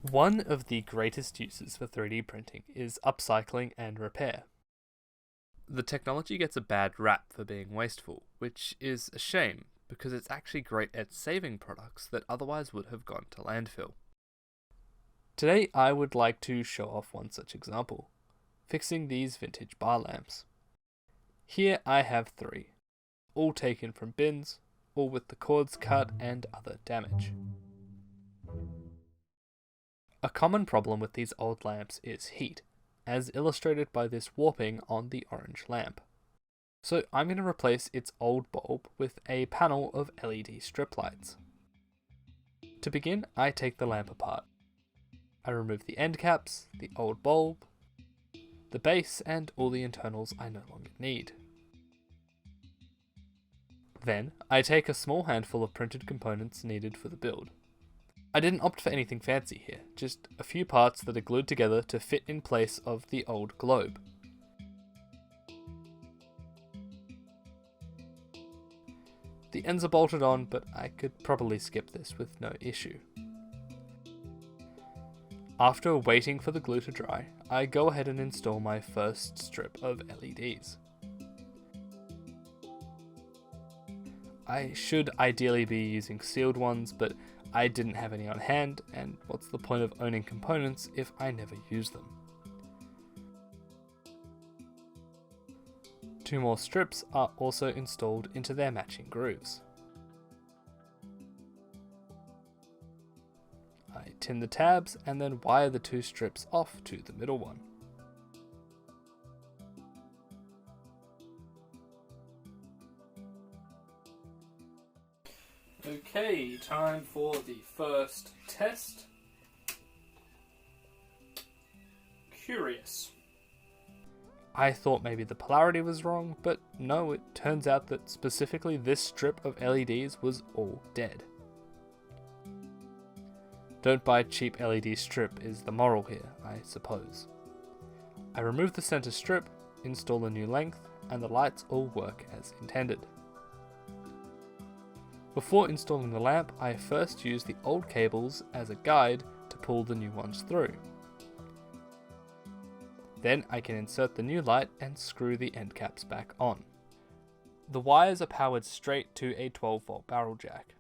One of the greatest uses for 3D printing is upcycling and repair. The technology gets a bad rap for being wasteful, which is a shame because it's actually great at saving products that otherwise would have gone to landfill. Today I would like to show off one such example, fixing these vintage bar lamps. Here I have 3, all taken from bins, all with the cords cut and other damage. A common problem with these old lamps is heat, as illustrated by this warping on the orange lamp. So I'm going to replace its old bulb with a panel of LED strip lights. To begin, I take the lamp apart. I remove the end caps, the old bulb, the base, and all the internals I no longer need. Then, I take a small handful of printed components needed for the build. I didn't opt for anything fancy here, just a few parts that are glued together to fit in place of the old globe. The ends are bolted on, but I could probably skip this with no issue. After waiting for the glue to dry, I go ahead and install my first strip of LEDs. I should ideally be using sealed ones, but I didn't have any on hand, and what's the point of owning components if I never use them? 2 more strips are also installed into their matching grooves. I tin the tabs and then wire the 2 strips off to the middle one. Okay, time for the first test. Curious. I thought maybe the polarity was wrong, but no, it turns out that specifically this strip of LEDs was all dead. Don't buy cheap LED strip is the moral here, I suppose. I remove the center strip, install a new length, and the lights all work as intended. Before installing the lamp, I first use the old cables as a guide to pull the new ones through. Then I can insert the new light and screw the end caps back on. The wires are powered straight to a 12-volt barrel jack.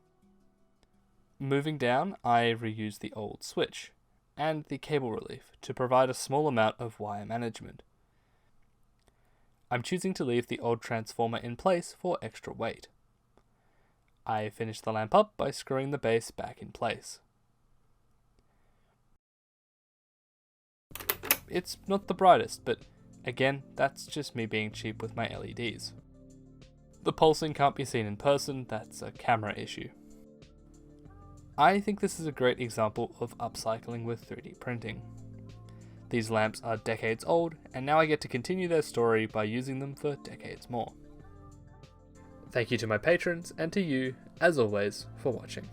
Moving down, I reuse the old switch and the cable relief to provide a small amount of wire management. I'm choosing to leave the old transformer in place for extra weight. I finish the lamp up by screwing the base back in place. It's not the brightest, but again, that's just me being cheap with my LEDs. The pulsing can't be seen in person, that's a camera issue. I think this is a great example of upcycling with 3D printing. These lamps are decades old, and now I get to continue their story by using them for decades more. Thank you to my patrons, and to you, as always, for watching.